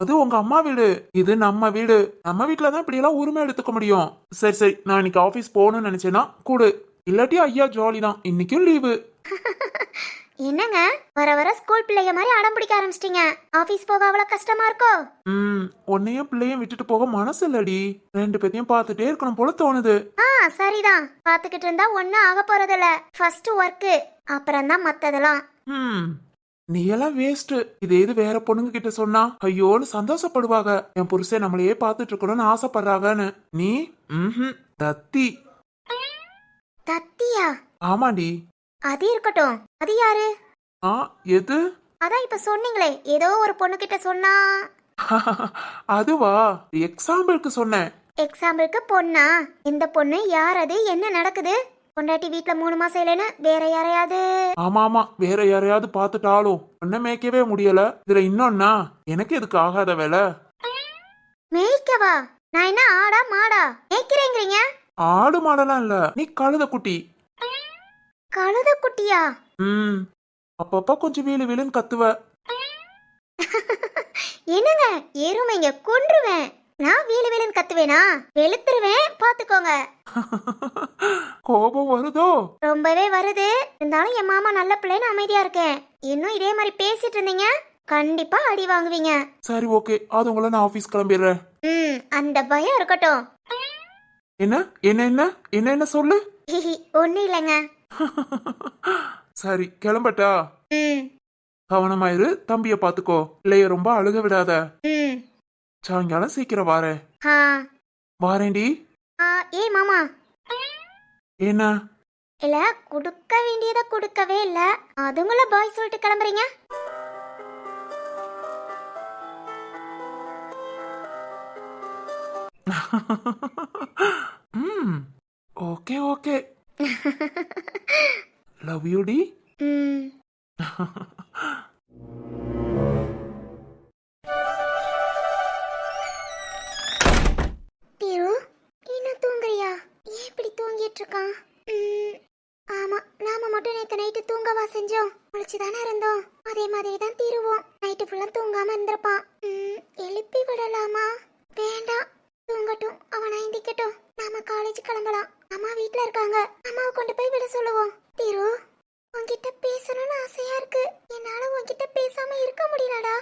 அது உங்க அம்மா வீடு, இது நம்ம வீடு. நம்ம வீட்டுல தான் இப்படி எல்லாம் உரிமை எடுத்துக்க முடியும். சரி சரி, நான் இன்னைக்கு ஆபீஸ் போகணும்னு நினைச்சேன்னா கூடு, இல்லாட்டி ஐயா ஜாலி தான், இன்னைக்கும் லீவு. என்னங்க வர வர ஸ்கூல் பிள்ளைங்க மாதிரி அடம் பிடிக்க ஆரம்பிச்சிட்டீங்க. ஆபீஸ் போக அவ்வளவு கஷ்டமா இருக்கோ? உன்னையும் பிள்ளையும் விட்டுட்டு போக மனசு இல்லடி. 2 பேத்தையும் பார்த்துட்டே இருக்கணும் போல தோணுது. சரிதான், பாத்துக்கிட்டு இருந்தா ஒன்னும் ஆக போறதில்ல. ஃபர்ஸ்ட் ஒர்க், அப்புறம் தான் மத்ததெல்லாம். நீ எல்லாம் வேஸ்ட். இது வேற பொண்ணுங்க கிட்ட சொன்னா ஐயோன்னு சந்தோஷப்படுவாங்க. என் புருஷன் நம்மளையே பாத்துட்டு இருக்கணும்னு ஆசைப்படுறாங்கன்னு. நீ தத்தி. தத்தியா? ஆமாண்டி. அது இருக்கட்டும், அது யாரு? எது? அதான் இப்ப சொன்னீங்களே ஏதோ ஒரு பொண்ணு கிட்ட சொன்னா. அதுவா, எக்ஸாம்பிளுக்கு சொன்னேன். எக்ஸாம்பிளுக்கு பொண்ணா? இந்த பொண்ணு யார்? அது என்ன நடக்குது? பொண்டாட்டி வீட்ல 3 மாசம் இல்லைன்னு வேற யாரையாவது? ஆமா, வேற யாரையாவது பாத்துட்டாலும் ஒன்ன மேய்க்கவே முடியல. இதுல இன்னொன்னா, எனக்கு எதுக்கு ஆகாத வேலை? மேய்க்கவா? நான் என்ன ஆடா மாடா மேய்க்கிறேங்கிறீங்க? ஆடு மாடெல்லாம் இல்ல, நீ கழுத குட்டி. கழுத குட்டியா? அப்பப்ப கொஞ்சம் வீலு வீலுன்னு கத்துவ. என்னங்க எருமைங்க, கொன்றுவேன். நான் வீலு வீலுன்னு கத்துவேனா? வெளுத்துருவேன், பாத்துக்கோங்க. கோபம் வருதோ? ரொம்பவே வருது. இருந்தாலும் என் மாமா நல்ல பிள்ளைன்னு அமைதியா இருக்கேன். இன்னும் இதே மாதிரி பேசிட்டு இருந்தீங்க கண்டிப்பா அடி வாங்குவீங்க. சரி ஓகே, அது உங்களை நான் ஆபீஸ் கிளம்பிடுறேன். அந்த பயம் இருக்கட்டும். என்ன என்ன என்ன என்ன என்ன சொல்லு. ஒண்ணு இல்லைங்க. சரி கிளம்பட்டா? கவனமாயிரு, தம்பிய பாத்துக்கோ, இல்லைய ரொம்ப அழுக விடாத. சாயங்காலம் சீக்கிரம் வாரேன். வாரேன்டி. ஏய் மாமா. என்ன? இல்ல, குடுக்க வேண்டியத குடுக்கவே இல்ல, அதுங்கள பாய் சொல்லிட்டு கிளம்புறீங்க. Okay okay. லவ் யூ டி. திரு, இன்னும் தூங்குறியா? ஏன் இப்படி தூங்கிட்டு இருக்கான்? ஆமா, நாம மட்டும் நேத்து நைட்டு தூங்கவா செஞ்சோம்? முழிச்சுதானே இருந்தோம். அதே மாதிரி தான் தீருவோம். நைட்டு ஃபுல்லா தூங்காம இருந்திருப்பான். எழுப்பி விடலாமா? வேண்டாம், தூங்கட்டும், அவன் ஐந்திக்கட்டும். நாம காலேஜ் கிளம்பலாம். அம்மா வீட்ல இருக்காங்க, அம்மாவை கொண்டு போய் விட சொல்லுவோம். திரு, உன்கிட்ட பேசணும்னு ஆசையா இருக்கு. என்னால உன்கிட்ட பேசாம இருக்க முடியலடா.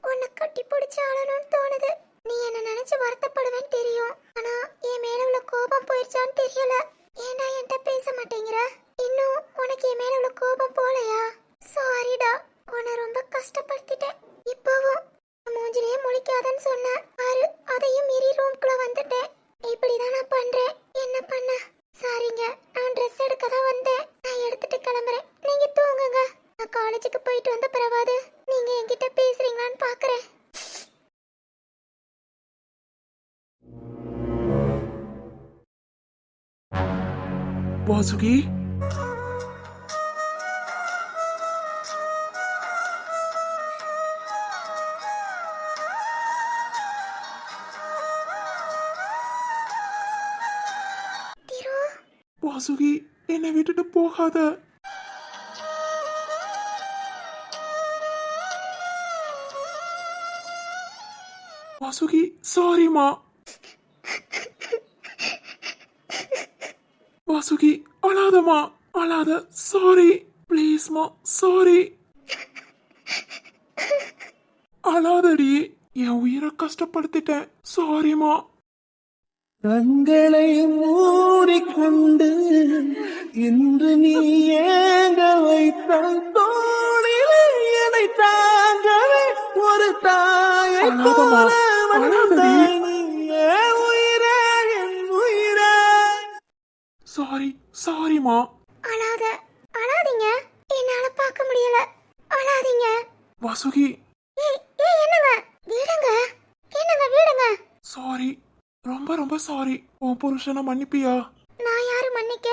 உன்னை கட்டி பிடிச்சு ஆளணும்னு தோணுது. நீ என்ன நினைச்சு வருத்தப்படுவேன்னு தெரியும். ஆனா என் மேல உள்ள கோபம் போயிருச்சான்னு தெரியல. ஏன்டா என்கிட்ட பேச மாட்டேங்கிற? இன்னும் உனக்கு என் மேல உள்ள கோபம் போலையா? சாரிடா, உன்னை ரொம்ப கஷ்டப்படுத்திட்டேன். இப்பவும் மூஞ்சிலேயே முழிக்காதன்னு சொன்னேன் பாரு, அதையும் மீறி ரூம்குள்ள வந்துட்டேன். இப்படிதான் நான் பண்றேன், என்ன பண்ண? சாரிங்க, நான் ட்ரெஸ் எடுக்க தான் வந்தேன். நான் எடுத்துட்டு கிளம்புறேன், நீங்க தூங்குங்க. நான் காலேஜுக்கு போயிட்டு வந்த பிறவாது நீங்க என்கிட்ட பேசுறீங்களான்னு பாக்குறேன். வாசுகி, வாசுகி, என்னை விட்டுட்டு போகாத. வாசுகி, சாரிமா. வாசுகி, அழாதமா, அழாத. சாரி ப்ளீஸ்மா, சாரி. அழாதடி, என் உயிரை கஷ்டப்படுத்திட்டேன். சாரிமா. கண்களை மூடிக்கொண்டு இன்று நீ ஏங்க வைத்தால் தோளிலே என்னை தாங்கவே ஒரு தாயை அழாதம்மா, போல அழாதடி. வந்தாய் நீயே உயிரே என் உயிரே. சாரி, சாரிமா. அழாதீங்க, என்னால பார்க்க முடியல. அழாதீங்க. வாசுகி, ஏய் ஏய், என்னங்க விடுங்க. சாரி, ரொம்ப ரொம்ப சாரி. உன் புருஷனை மன்னிப்பியா? நான் யாரு மன்னிக்க?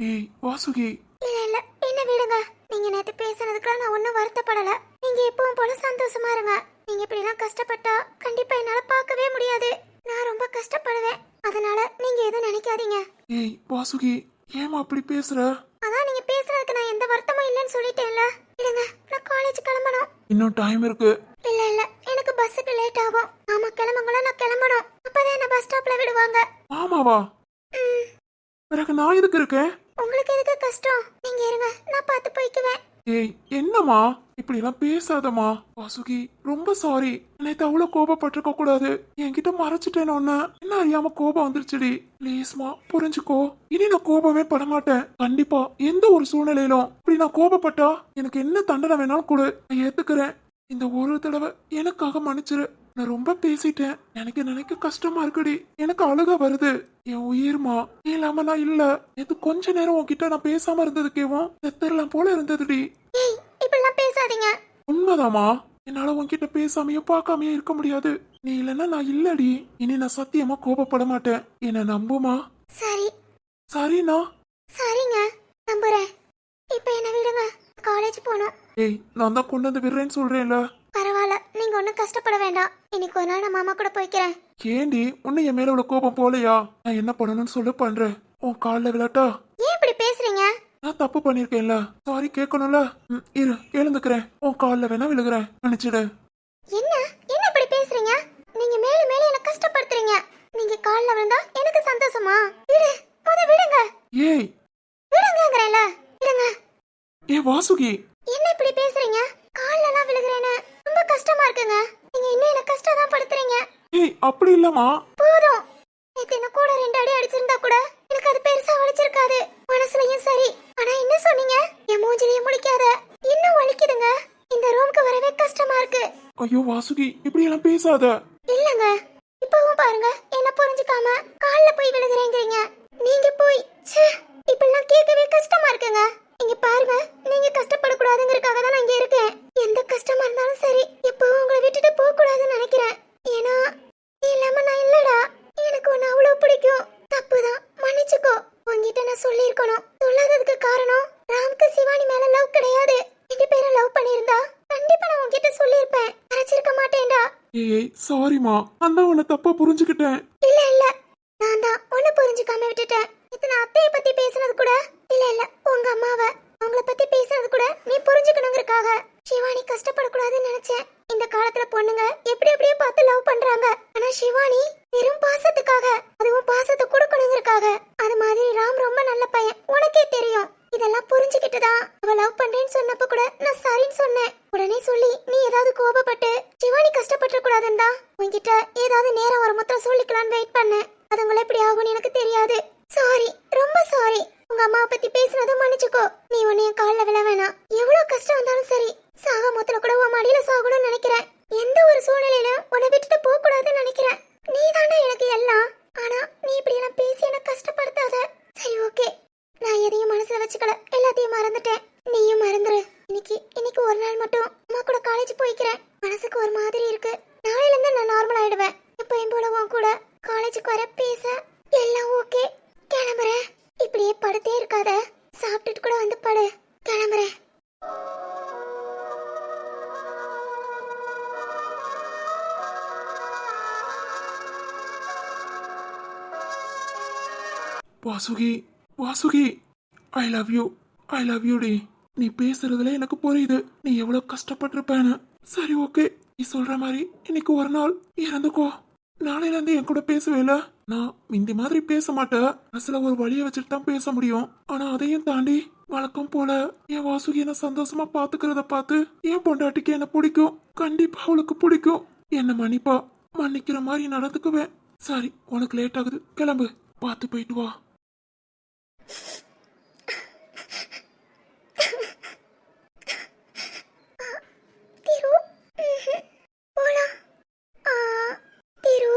ஏய் வாசுகி, இல்ல என்ன விடுங்க. நீங்க நேத்து பேசுனதுக்குலாம் நான் ஒன்னும் வருத்தப்படல. நீங்க எப்பவும் போல சந்தோஷமா இருங்க. நீங்க இப்படிலாம் கஷ்டப்பட்டா கண்டிப்பா என்னால பார்க்கவே முடியாது. நான் ரொம்ப கஷ்டப்படுவேன். அதனால நீங்க எதுவும் நினைக்காதீங்க. ஏய் வாசுகி, ஏமா அப்படி பேசுற? அதான் நீங்க பேசுறதுக்கு நான் எந்த வருத்தமும் இல்லைன்னு சொல்லிட்டேன்ல. விடுங்க, நான் காலேஜ் கிளம்பணும். இன்னும் டைம் இருக்கு. இல்ல எனக்கு பஸ்ஸுக்கு லேட் ஆகும். ஆமா, கிளம்புங்களா, நான் கிளம்பணும். அப்பதான் என்ன பஸ் ஸ்டாப்ல விடுவாங்க. ஆமாவா? பிறகு நான் எதுக்கு இருக்கேன்? உங்களுக்கு எதுக்கு கஷ்டம்? நீங்க இருங்க, நான் பார்த்து போய்க்குவேன். ஏய் என்னம்மா இப்படி எல்லாம் பேசாதம்மா. வாசுகி, ரொம்ப சாரி. நேத்து அவ்வளவு கோபப்பட்டிருக்க கூடாது. என்கிட்ட மறைச்சிட்டேன்னு ஒண்ணு. என்ன அறியாம கோபம் வந்துருச்சுடி. ப்ளீஸ்மா புரிஞ்சுக்கோ. இனி நான் கோபமே பட மாட்டேன். கண்டிப்பா எந்த ஒரு சூழ்நிலையிலும் இப்படி நான் கோபப்பட்டா எனக்கு என்ன தண்டனை வேணாலும் கொடு, நான் ஏத்துக்கிறேன். இந்த ஒரு தடவை எனக்காக மன்னிச்சிரு. நான் ரொம்ப பேசிட்டேன். எனக்கு நினைக்க கஷ்டமா இருக்குடி. எனக்கு அழுக வருது. என் உயிர்மா, நீ இல்லாம நான் இல்ல. நேத்து கொஞ்ச நேரம் உன்கிட்ட நான் பேசாம இருந்ததுக்கேவும் செத்தரலாம் போல இருந்ததுடி. ஏய், இப்படிலாம் பேசாதீங்க. உண்மைதாமா. என்னால உன்கிட்ட பேசாமையும் பார்க்காமையும் இருக்க முடியாது. நீ இல்லைன்னா நான் இல்லடி. இனி நான் சத்தியமா கோபப்பட மாட்டேன். என்ன நம்புமா? சரி சரிண்ணா. சரிங்க, நம்புறேன். இப்ப என்ன விடுங்க, காலேஜ் போகணும். ஏய், நான் தான் கொண்டு வந்து விடுறேன்னு சொல்றேன்ல. பரவாயில்ல, நீங்க ஒன்றும் கஷ்டப்பட வேண்டாம். இன்னைக்கு ஒரு நாள் நான் மாமா கூட போய்க்கிறேன். ஏண்டி உன்னை என் மேல உள்ள கோபம் போலையா? நான் என்ன பண்ணணும்னு சொல்லு பண்றேன். உன் காலில் விழட்டா? ஏன் இப்படி பேசுறீங்க? நான் தப்பு பண்ணிருக்கேன்ல, சாரி கேட்கணும்ல. இரு எழுந்துக்கிறேன். உன் காலில் வேணா விழுகிறேன், நினைச்சிடு. என்ன என்ன இப்படி பேசுறீங்க? நீங்க மேலும் மேலும் என்ன கஷ்டப்படுத்துறீங்க. நீங்க கால்ல விழுந்தா எனக்கு சந்தோஷமா? விடுங்க. ஏய் விடுங்கங்கறேன்ல, விடுங்க. ஏ வாசுகி, என்ன இப்படி பேசுறீங்க? கால்ல எல்லாம் விழுகிறேன்னு ரொம்ப கஷ்டமா இருக்குங்க. நீங்க இன்னும் என்ன கஷ்டம் தான் படுத்துறீங்க. ஏய் அப்படி இல்லம்மா. போதும். நேத்து என்ன கூட 2 அடி அடிச்சிருந்தா கூட எனக்கு அது பெருசா வலிச்சிருக்காது. மனசுலயும் சரி. ஆனா என்ன சொன்னீங்க? என் மூஞ்சிலேயே முழிக்காத. இன்னும் வலிக்குதுங்க. இந்த ரூமுக்கு வரவே கஷ்டமா இருக்கு. ஐயோ வாசுகி, இப்படி எல்லாம் பேசாத. இல்லங்க, இப்பவும் பாருங்க, என்ன புரிஞ்சுக்காம கால்ல போய் விழுகிறேங்கறீங்க. நீங்க போய் இப்பெல்லாம் கேட்கவே கஷ்டமா இருக்குங்க. இங்க பாருங்க, நீங்க கஷ்டப்படக்கூடாதுங்கிறதுக்காக தான் நான் இங்க இருக்கேன். எந்த கஷ்டமா இருந்தாலும் சரி, எப்பவும் உங்களை விட்டுட்டு போக கூடாதுன்னு நினைக்கிறேன். ஏன்னா நீ இல்லாம நான் இல்லடா. எனக்கு உன்னை அவ்வளவு பிடிக்கும். தப்புதான், மன்னிச்சுக்கோ. உன்கிட்ட நான் சொல்லியிருக்கணும். சொல்லாததுக்கு காரணம், ராம்க்கு சிவானி மேல லவ் கிடையாது. 2 பேரும் லவ் பண்ணியிருந்தா கண்டிப்பா நான் உன்கிட்ட சொல்லியிருப்பேன். மறைச்சிருக்க மாட்டேன்டா. ஏய் சாரிமா, நான் தான் உன்னை தப்பா புரிஞ்சுக்கிட்டேன். இல்ல நான் தான் ஒண்ணு புரிஞ்சுக்காம விட்டுட்டேன். இத்தனை அத்தைய பத்தி பேசுனது கூட இல்ல உங்க அம்மாவை அவங்கள பத்தி பேசுனது கூட நீ புரிஞ்சுக்கணுங்கிறதுக்காக. சிவானி கஷ்டப்படக்கூடாதுன்னு நினைச்சேன். இந்த காலத்துல பொண்ணுங்க எப்படி எப்படியோ பார்த்து லவ் பண்றாங்க. ஆனா சிவானி வெறும் பாசத்துக்காக, அதுவும் பாசத்தை கொடுக்கணுங்கிறதுக்காக. அது மாதிரி ராம் ரொம்ப நல்ல பையன், உனக்கே தெரியும். இதெல்லாம் புரிஞ்சுக்கிட்டுதான் அவ லவ் பண்றேன்னு சொன்னப்ப கூட நான் சரின்னு சொன்னேன். உடனே சொல்லி நீ ஏதாவது கோபப்பட்டு சிவானி கஷ்டப்பட்டு கூடாதுன்னு தான் உன்கிட்ட ஏதாவது நேரம் ஒரு முத்திரம் சொல்லிக்கலான்னு வெயிட் பண்ணேன். அது உங்களை எப்படி ஆகும்னு எனக்கு தெரியாது. சாரி, ரொம்ப சாரி. உங்க அம்மாவை பத்தி பேசுனதை மன்னிச்சுக்கோ. நீ உன்னைய கால்ல விழ வேணாம். எவ்வளவு கஷ்டம் வந்தாலும் சரி, சாக மொத்தல கூட உன் மடியில சாகணும்னு நினைக்கிறேன். எந்த ஒரு சூழ்நிலையிலும் உன்னை விட்டுட்டு போக கூடாதுன்னு நினைக்கிறேன். நீ தாண்டா எனக்கு எல்லாம். ஆனா நீ இப்படி எல்லாம் பேசி என்ன கஷ்டப்படுத்தாத. சரி ஓகே, நான் எதையும் மனசுல வச்சுக்கல, எல்லாத்தையும் மறந்துட்டேன். நீயும் மறந்துரு. இன்னைக்கு ஒரு நாள் மட்டும் அம்மா கூட காலேஜ் போய்க்கிறேன். மனசுக்கு ஒரு மாதிரி இருக்கு. நாளையில இருந்து நான் நார்மல் ஆயிடுவேன். எப்பயும் போல உன் கூட காலேஜுக்கு வர பேச எல்லாம் ஓகே. கிளம்புறேன். இப்படியே படுத்தே இருக்காத, சாப்பிட்டுட்டு கூட வந்து படு. கிளம்புறேன். Vasuki, Vasuki, I love you, I love you டி. நீ பேசுறதுல எனக்கு புரியுது நீ எவ்வளவு கஷ்டப்பட்டிருப்பேன்னு. சரி ஓகே, நீ சொல்ற மாதிரி இன்னைக்கு ஒரு நாள் இறந்துக்கோ. நாளையில இருந்து என் கூட பேசுவேல. நான் இந்த மாதிரி பேச மாட்டேன். மனசுல ஒரு வழியை வச்சுட்டு தான் பேச முடியும். ஆனா அதையும் தாண்டி வழக்கம் போல என் வாசுகி என்ன சந்தோஷமா பாத்துக்கிறத பார்த்து என் பொண்டாட்டிக்கு என்ன பிடிக்கும். கண்டிப்பா அவளுக்கு பிடிக்கும். என்ன மன்னிப்பா. மன்னிக்கிற மாதிரி நடந்துக்குவேன். சரி, உனக்கு லேட் ஆகுது, கிளம்பு. பார்த்து போயிட்டு வா. திரு போலாம். Thiru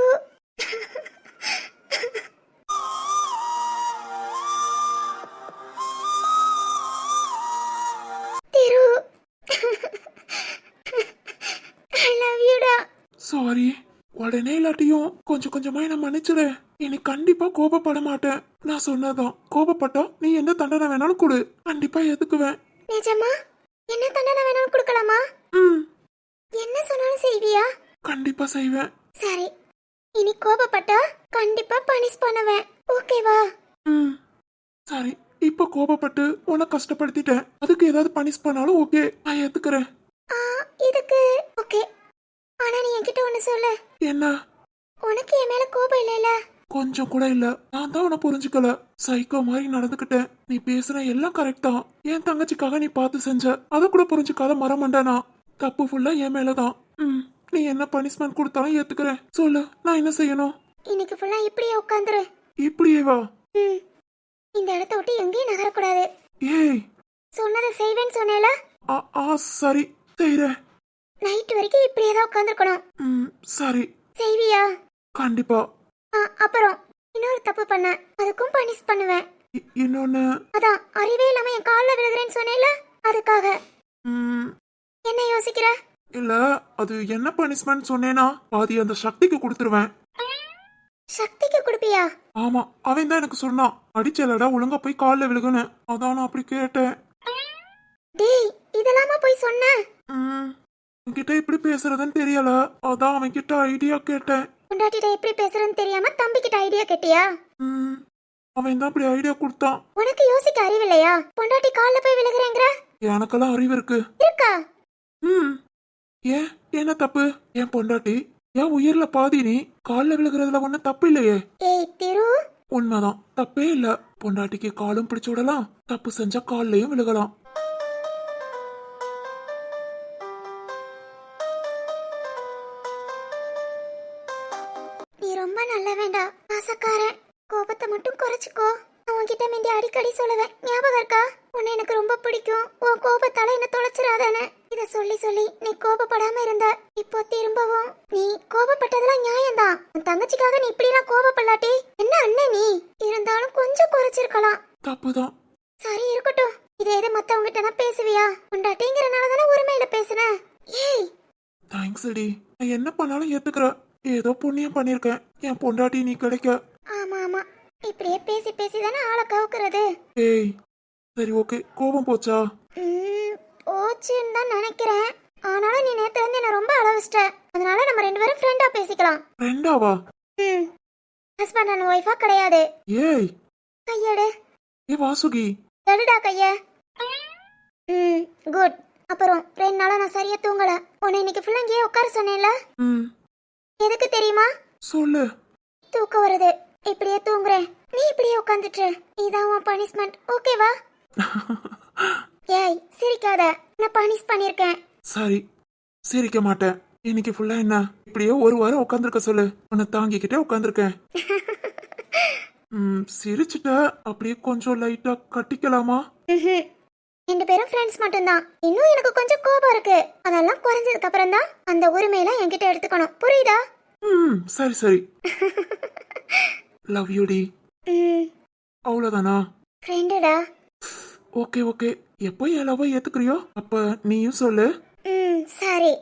Thiru I love யூடா. Sorry. உடனே இல்லாட்டியும் கொஞ்சம் கொஞ்சமா என்ன மன்னிச்சிடு. இனி கண்டிப்பா கோபப்பட மாட்டேன். நான் சொன்னதான், கோபப்பட்டா நீ என்ன தண்டனை வேணாலும் கொடு, கண்டிப்பா ஏத்துக்குவேன். நிஜமா? என்ன தண்டனை வேணாலும் கொடுக்கலாமா? ம், என்ன சொன்னாலும் செய்வியா? கண்டிப்பா செய்வேன். சரி, இனி கோபப்பட்டா கண்டிப்பா பனிஷ் பண்ணுவேன். ஓகேவா? ம், சரி. இப்ப கோபப்பட்டு உன்னை கஷ்டப்படுத்திட்டேன். அதுக்கு ஏதாவது பனிஷ் பண்ணாலும் ஓகே, நான் ஏத்துக்கிறேன். இதுக்கு ஓகே. ஆனா நீ என்கிட்ட ஒண்ணு சொல்லு. என்ன? உனக்கு என் மேல கோபம் இல்லைல? கொஞ்சம் கூட இல்ல. நான் தான் உன்னை புரிஞ்சுக்கல. சைக்கோ மாதிரி நடந்துக்கிட்டேன். நீ பேசுன எல்லாம் கரெக்ட் தான். என் தங்கச்சிக்காக நீ பார்த்து செஞ்ச. அத கூட புரிஞ்சுக்காத மரமண்டனா. தப்பு ஃபுல்லா என் மேலதான். நீ என்ன பனிஷ்மெண்ட் கொடுத்தாலும் ஏத்துக்கிறேன். சொல்லு, நான் என்ன செய்யணும்? இன்னைக்கு ஃபுல்லா இப்படியே உட்காந்துரு. இப்படியே வா. இந்த இடத்த விட்டு எங்கேயும் நகரக்கூடாது. ஏய், சொன்னதை செய்வேன்னு சொன்னேல? சரி, செய்றேன். நைட் வரைக்கும் இப்படியே தான் உட்காந்துருக்கணும். சரி. செய்வியா? கண்டிப்பா. அப்புறம் இன்னொரு தப்பு பண்ண, அதுக்கும் பனிஷ் பண்ணுவேன். இன்னொன்னு. அதான் அறிவே இல்லாம என் கால்ல விழுகிறேன்னு சொன்னேல, அதுக்காக. என்ன யோசிக்கிற? இல்ல, அது என்ன பனிஷ்மெண்ட் சொன்னேனா பாதி அந்த சக்திக்கு கொடுத்துருவேன். சக்திக்கு கொடுப்பியா? ஆமா, அவன் தான் எனக்கு சொன்னான். அடிச்சலடா, ஒழுங்கா போய் கால்ல விழுகுன்னு. அதான் நான் அப்படி கேட்டேன். டேய், இதெல்லாமா போய் சொன்ன? உன்கிட்ட எப்படி பேசுறதுன்னு தெரியல, அதான் அவன் கிட்ட ஐடியா கேட்டேன். பொண்டாட்டிட்ட எப்படி பேசுறதுன்னு தெரியாம தம்பி கிட்ட ஐடியா கேட்டியா? அவன் தான் அப்படி ஐடியா கொடுத்தான். உனக்கு யோசிக்க அறிவில்லையா? பொண்டாட்டி கால்ல போய் விழுகிறேங்கற? எனக்கெல்லாம் அறிவு இருக்கு. இருக்கா? ஏன், என்ன தப்பு? என் பொண்டாட்டி என் உயிர்ல பாதி. நீ கால்ல விழுகிறதுல ஒன்னும் தப்பு இல்லையே. ஏய் திரு, உண்மைதான், தப்பே இல்ல. பொண்டாட்டிக்கு காலும் பிடிச்சு விடலாம், தப்பு செஞ்சா கால்லயும் விழுகலாம். நீ ரொம்ப நல்ல வேண்டா, பாசக்காரன். கோபத்தை மட்டும் குறைச்சுக்கோ. உன்கிட்ட மிந்தி அடிக்கடி சொல்லுவேன், ஞாபகம் இருக்கா? உன்னை எனக்கு ரொம்ப பிடிக்கும், உன் கோபத்தால என்ன தொலைச்சிடாதானே. இத சொல்லி சொல்லி நீ கோபப்படாம இருந்த. இப்போ திரும்பவும் நீ கோபப்பட்டதெல்லாம் நியாயம்தான். உன் தங்கச்சிக்காக நீ இப்படி எல்லாம் கோபப்படலாட்டி என்ன அண்ணன் நீ? இருந்தாலும் கொஞ்சம் குறைச்சிருக்கலாம். தப்புதான். சரி இருக்கட்டும். இதே இது மத்தவங்க கிட்ட தான் பேசுவியா? உண்டாட்டிங்கிறனால தானே உரிமையில பேசுன. ஏய், தேங்க்ஸ் அடி. நான் என்ன பண்ணாலும் ஏத்துக்கிற. ஏதோ புண்ணியம் பண்ணிருக்கேன், என் பொண்டாட்டி நீ கிடைக்க. ஆமா ஆமா, இப்படியே பேசி பேசி தானே ஆளை கவுக்குறது. ஏய், சரி ஓகே. கோபம் போச்சா? போச்சுன்னு தான் நினைக்கிறேன். ஆனாலும் நீ நேத்து வந்து என்ன ரொம்ப அளவிச்சிட்ட. அதனால நம்ம ரெண்டு பேரும் ஃப்ரெண்டா பேசிக்கலாம். ஃப்ரெண்டாவா? ஹஸ்பண்ட் அண்ட் ஒய்ஃபா கிடையாது. ஏய், கையெடு. ஏ வாசுகி, எடுடா கைய. குட். அப்புறம் 2 நாளா நான் சரியா தூங்கல. உன்னை இன்னைக்கு ஃபுல்லா இங்கேயே உட்கார சொன்னேன்ல, எதுக்கு தெரியுமா? சொல்லு. தூக்கம் வருது, இப்படியே தூங்குறேன். நீ இப்படியே உட்காந்துட்டு. இதான் உன் பனிஷ்மெண்ட், ஓகேவா? ஏய் சிரிக்காத, நான் பனிஷ் பண்ணிருக்கேன். சரி, சிரிக்க மாட்டேன். இன்னைக்கு ஃபுல்லா என்ன இப்படியே ஒரு வாரம் உட்காந்துருக்க சொல்லு. உன்னை தாங்கிக்கிட்டே உட்காந்துருக்கேன். சிரிச்சுட்ட. அப்படியே கொஞ்சம் லைட்டா கட்டிக்கலாமா? ரெண்டு பேரும் ஃப்ரெண்ட்ஸ் மட்டும்தான். இன்னும் எனக்கு கொஞ்சம் கோபம் இருக்கு. அதெல்லாம் குறைஞ்சதுக்கு அப்புறம் தான் அந்த உரிமையெல்லாம் என்கிட்ட எடுத்துக்கணும், புரியுதா? சரி சரி. லவ் யூ டி. அவ்வளவுதானா? ஃப்ரெண்டுடா. Okay okay. எப்போ என் லவ் ஏத்துக்கிறியோ அப்ப நீயும் சொல்லு. சரி.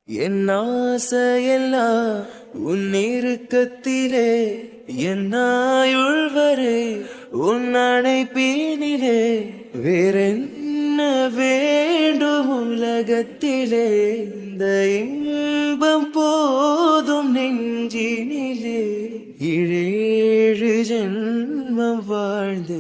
என் ஆசையெல்லாம் உன் இறுக்கத்திலே, என் ஆயுள் வரை உன் அணைப்பினிலே, வேறென்ன வேண்டும் உலகத்திலே, இந்த இன்பம் போதும் நெஞ்சினிலே, 7 ஜென்மம் வாழ்ந்து